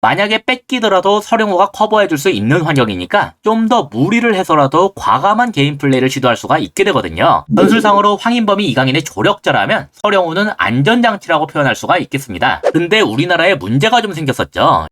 만약에 뺏기더라도 서령호가 커버해줄 수 있는 환경이니까 좀 더 무리를 해서라도 과감한 게임 플레이를 시도할 수가 있게 되거든요. 전술상으로 황인범이 이강인의 조력자라면 서령호는 안전장치라고 표현할 수가 있겠습니다. 근데 우리나라에 문제가 좀 생겼었죠.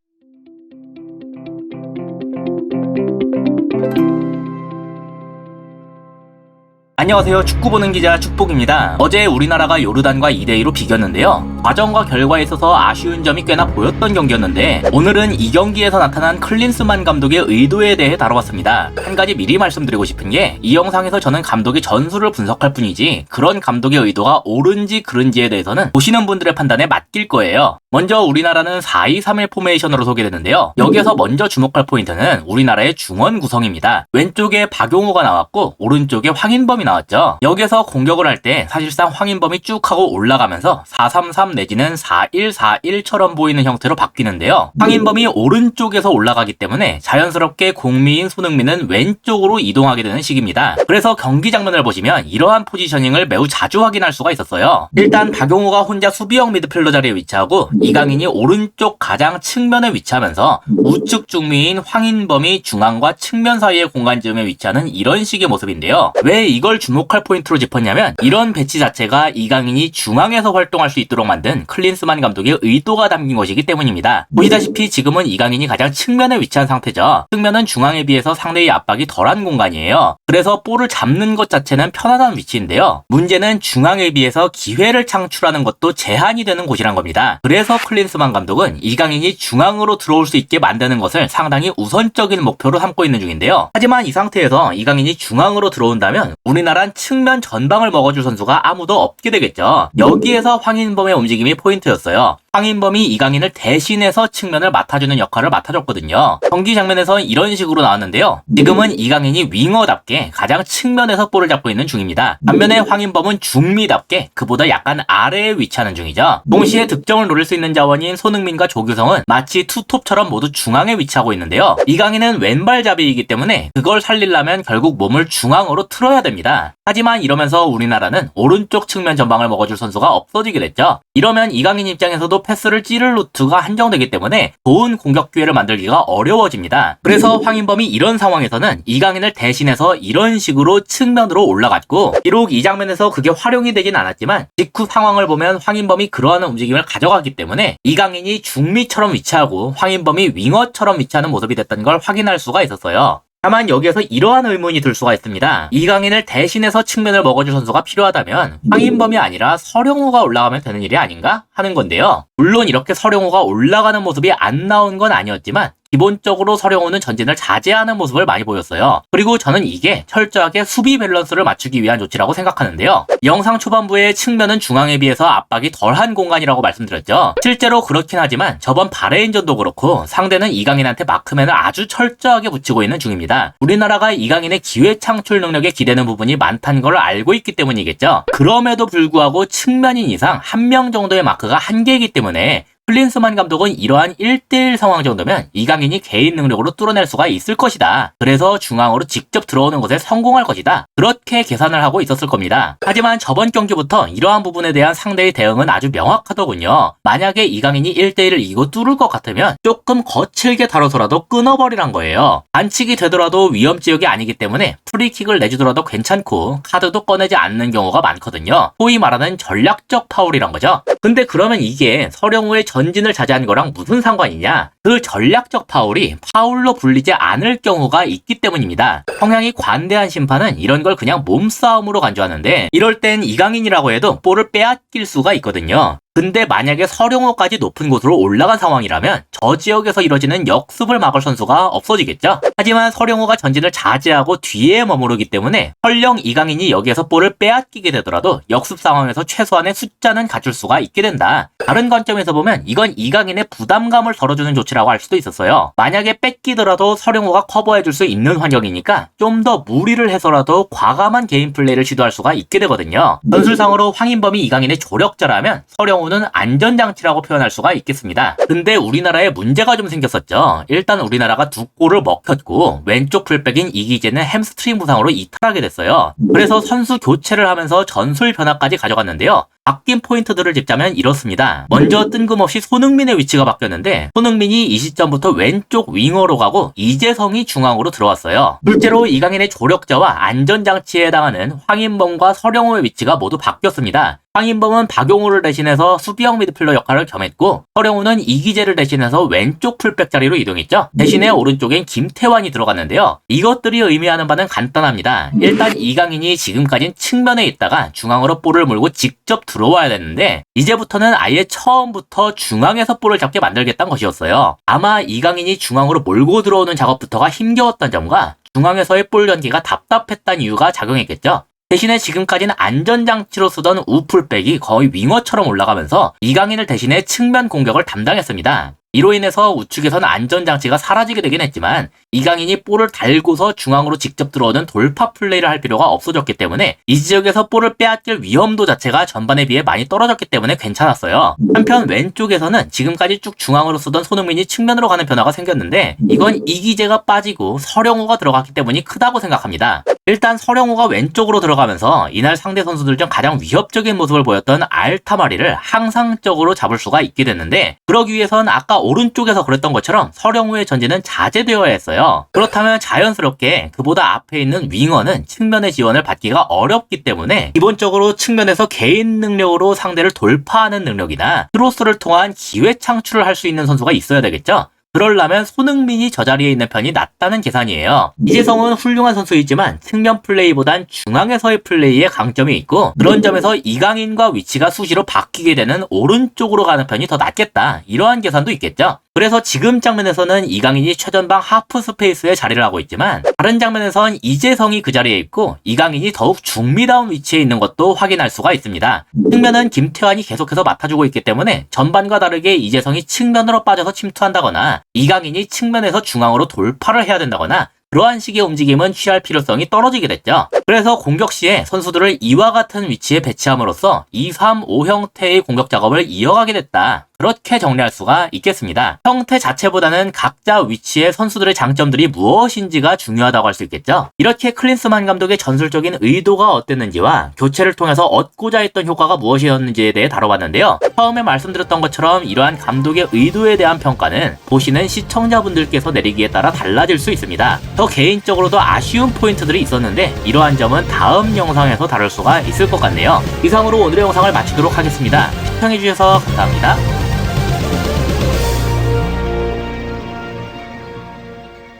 안녕하세요. 축구 보는 기자 축복입니다. 어제 우리나라가 요르단과 2대2로 비겼는데요. 과정과 결과에 있어서 아쉬운 점이 꽤나 보였던 경기였는데 오늘은 이 경기에서 나타난 클린스만 감독의 의도에 대해 다뤄봤습니다. 한 가지 미리 말씀드리고 싶은 게 이 영상에서 저는 감독의 전술을 분석할 뿐이지 그런 감독의 의도가 옳은지 그른지에 대해서는 보시는 분들의 판단에 맡길 거예요. 먼저 우리나라는 4-2-3-1 포메이션으로 소개되는데요. 여기에서 먼저 주목할 포인트는 우리나라의 중원 구성입니다. 왼쪽에 박용호가 나왔고 오른쪽에 황인범이 나왔죠. 여기에서 공격을 할 때 사실상 황인범이 쭉 하고 올라가면서 4-3-3 내지는 4-1-4-1처럼 보이는 형태로 바뀌는데요. 황인범이 오른쪽에서 올라가기 때문에 자연스럽게 공미인 손흥민은 왼쪽으로 이동하게 되는 식입니다. 그래서 경기 장면을 보시면 이러한 포지셔닝을 매우 자주 확인할 수가 있었어요. 일단 박용호가 혼자 수비형 미드필더 자리에 위치하고 이강인이 오른쪽 가장 측면에 위치하면서 우측 중미인 황인범이 중앙과 측면 사이의 공간쯤에 위치하는 이런 식의 모습인데요. 왜 이걸 주목할 포인트로 짚었냐면 이런 배치 자체가 이강인이 중앙에서 활동할 수 있도록 만든 클린스만 감독의 의도가 담긴 것이기 때문입니다. 보시다시피 지금은 이강인이 가장 측면에 위치한 상태죠. 측면은 중앙에 비해서 상대의 압박이 덜한 공간이에요. 그래서 볼을 잡는 것 자체는 편안한 위치인데요. 문제는 중앙에 비해서 기회를 창출하는 것도 제한이 되는 곳이란 겁니다. 그래서 클린스만 감독은 이강인이 중앙으로 들어올 수 있게 만드는 것을 상당히 우선적인 목표로 삼고 있는 중인데요. 하지만 이 상태에서 이강인이 중앙으로 들어온다면 우리나라는 측면 전방을 먹어줄 선수가 아무도 없게 되겠죠. 여기에서 황인범의 움직임이 포인트였어요. 황인범이 이강인을 대신해서 측면을 맡아주는 역할을 맡아줬거든요. 경기 장면에서 이런 식으로 나왔는데요. 지금은 이강인이 윙어답게 가장 측면에서 볼을 잡고 있는 중입니다. 반면에 황인범은 중미답게 그보다 약간 아래에 위치하는 중이죠. 동시에 득점을 노릴 수 있는 자원인 손흥민과 조규성은 마치 투톱처럼 모두 중앙에 위치하고 있는데요. 이강인은 왼발잡이이기 때문에 그걸 살리려면 결국 몸을 중앙으로 틀어야 됩니다. 하지만 이러면서 우리나라는 오른쪽 측면 전방을 먹어줄 선수가 없어지게 됐죠. 이러면 이강인 입장에서도 패스를 찌를 루트가 한정되기 때문에 좋은 공격 기회를 만들기가 어려워집니다. 그래서 황인범이 이런 상황에서는 이강인을 대신해서 이런 식으로 측면으로 올라갔고 비록 이 장면에서 그게 활용이 되진 않았지만 직후 상황을 보면 황인범이 그러한 움직임을 가져가기 때문에 이강인이 중미처럼 위치하고 황인범이 윙어처럼 위치하는 모습이 됐던 걸 확인할 수가 있었어요. 다만 여기에서 이러한 의문이 들 수가 있습니다. 이강인을 대신해서 측면을 먹어줄 선수가 필요하다면 황인범이 아니라 서령호가 올라가면 되는 일이 아닌가 하는 건데요. 물론 이렇게 서령호가 올라가는 모습이 안 나온 건 아니었지만 기본적으로 서령호는 전진을 자제하는 모습을 많이 보였어요. 그리고 저는 이게 철저하게 수비 밸런스를 맞추기 위한 조치라고 생각하는데요. 영상 초반부에 측면은 중앙에 비해서 압박이 덜한 공간이라고 말씀드렸죠. 실제로 그렇긴 하지만 저번 바레인전도 그렇고 상대는 이강인한테 마크맨을 아주 철저하게 붙이고 있는 중입니다. 우리나라가 이강인의 기회 창출 능력에 기대는 부분이 많다는 걸 알고 있기 때문이겠죠. 그럼에도 불구하고 측면인 이상 한 명 정도의 마크가 한계이기 때문에 클린스만 감독은 이러한 1대1 상황 정도면 이강인이 개인 능력으로 뚫어낼 수가 있을 것이다. 그래서 중앙으로 직접 들어오는 것에 성공할 것이다. 그렇게 계산을 하고 있었을 겁니다. 하지만 저번 경기부터 이러한 부분에 대한 상대의 대응은 아주 명확하더군요. 만약에 이강인이 1대1을 이기고 뚫을 것 같으면 조금 거칠게 다뤄서라도 끊어버리란 거예요. 반칙이 되더라도 위험지역이 아니기 때문에 프리킥을 내주더라도 괜찮고 카드도 꺼내지 않는 경우가 많거든요. 소위 말하는 전략적 파울이란 거죠. 근데 그러면 이게 서령호의 전진을 자제한 거랑 무슨 상관이냐? 그 전략적 파울이 파울로 불리지 않을 경우가 있기 때문입니다. 성향이 관대한 심판은 이런 걸 그냥 몸싸움으로 간주하는데 이럴 땐 이강인이라고 해도 볼을 빼앗길 수가 있거든요. 근데 만약에 서령호까지 높은 곳으로 올라간 상황이라면 저 지역에서 이뤄지는 역습을 막을 선수가 없어지겠죠. 하지만 서령호가 전진을 자제하고 뒤에 머무르기 때문에 설령 이강인이 여기에서 볼을 빼앗기게 되더라도 역습 상황에서 최소한의 숫자는 갖출 수가 있게 된다. 다른 관점에서 보면 이건 이강인의 부담감을 덜어주는 조치라고 할 수도 있었어요. 만약에 뺏기더라도 서령호가 커버해줄 수 있는 환경이니까 좀 더 무리를 해서라도 과감한 게임 플레이를 시도할 수가 있게 되거든요. 전술상으로 황인범이 이강인의 조력자라면 서령호는 안전장치라고 표현할 수가 있겠습니다. 근데 우리나라에 문제가 좀 생겼었죠. 일단 우리나라가 두 골을 먹혔고 왼쪽 풀백인 이기재는 햄스트링 부상으로 이탈하게 됐어요. 그래서 선수 교체를 하면서 전술 변화까지 가져갔는데요. 바뀐 포인트들을 짚자면 이렇습니다. 먼저 뜬금없이 손흥민의 위치가 바뀌었는데 손흥민이 이 시점부터 왼쪽 윙어로 가고 이재성이 중앙으로 들어왔어요. 실제로 이강인의 조력자와 안전장치에 해당하는 황인범과 서령호의 위치가 모두 바뀌었습니다. 황인범은 박용호를 대신해서 수비형 미드필더 역할을 겸했고 서령호는 이기재를 대신해서 왼쪽 풀백 자리로 이동했죠. 대신에 오른쪽엔 김태환이 들어갔는데요. 이것들이 의미하는 바는 간단합니다. 일단 이강인이 지금까진 측면에 있다가 중앙으로 볼을 몰고 직접 들어와야 됐는데 이제부터는 아예 처음부터 중앙에서 볼을 잡게 만들겠다는 것이었어요. 아마 이강인이 중앙으로 몰고 들어오는 작업부터가 힘겨웠던 점과 중앙에서의 볼 연기가 답답했다는 이유가 작용했겠죠. 대신에 지금까지는 안전장치로 쓰던 우풀백이 거의 윙어처럼 올라가면서 이강인을 대신해 측면 공격을 담당했습니다. 이로 인해서 우측에서는 안전장치가 사라지게 되긴 했지만 이강인이 볼을 달고서 중앙으로 직접 들어오는 돌파 플레이를 할 필요가 없어졌기 때문에 이 지역에서 볼을 빼앗길 위험도 자체가 전반에 비해 많이 떨어졌기 때문에 괜찮았어요. 한편 왼쪽에서는 지금까지 쭉 중앙으로 쓰던 손흥민이 측면으로 가는 변화가 생겼는데 이건 이기재가 빠지고 서령호가 들어갔기 때문이 크다고 생각합니다. 일단 서령호가 왼쪽으로 들어가면서 이날 상대 선수들 중 가장 위협적인 모습을 보였던 알타마리를 항상적으로 잡을 수가 있게 됐는데 그러기 위해선 아까 오른쪽에서 그랬던 것처럼 서령호의 전진은 자제되어야 했어요. 그렇다면 자연스럽게 그보다 앞에 있는 윙어는 측면의 지원을 받기가 어렵기 때문에 기본적으로 측면에서 개인 능력으로 상대를 돌파하는 능력이나 크로스를 통한 기회 창출을 할 수 있는 선수가 있어야 되겠죠. 그러려면 손흥민이 저 자리에 있는 편이 낫다는 계산이에요. 이재성은 훌륭한 선수이지만 측면 플레이보단 중앙에서의 플레이에 강점이 있고 그런 점에서 이강인과 위치가 수시로 바뀌게 되는 오른쪽으로 가는 편이 더 낫겠다. 이러한 계산도 있겠죠. 그래서 지금 장면에서는 이강인이 최전방 하프 스페이스에 자리를 하고 있지만 다른 장면에선 이재성이 그 자리에 있고 이강인이 더욱 중미다운 위치에 있는 것도 확인할 수가 있습니다. 측면은 김태환이 계속해서 맡아주고 있기 때문에 전반과 다르게 이재성이 측면으로 빠져서 침투한다거나 이강인이 측면에서 중앙으로 돌파를 해야 된다거나 그러한 식의 움직임은 취할 필요성이 떨어지게 됐죠. 그래서 공격 시에 선수들을 이와 같은 위치에 배치함으로써 2-3-5 형태의 공격 작업을 이어가게 됐다. 그렇게 정리할 수가 있겠습니다. 형태 자체보다는 각자 위치의 선수들의 장점들이 무엇인지가 중요하다고 할 수 있겠죠. 이렇게 클린스만 감독의 전술적인 의도가 어땠는지와 교체를 통해서 얻고자 했던 효과가 무엇이었는지에 대해 다뤄봤는데요. 처음에 말씀드렸던 것처럼 이러한 감독의 의도에 대한 평가는 보시는 시청자분들께서 내리기에 따라 달라질 수 있습니다. 저 개인적으로도 아쉬운 포인트들이 있었는데 이러한 점은 다음 영상에서 다룰 수가 있을 것 같네요. 이상으로 오늘의 영상을 마치도록 하겠습니다. 시청해주셔서 감사합니다.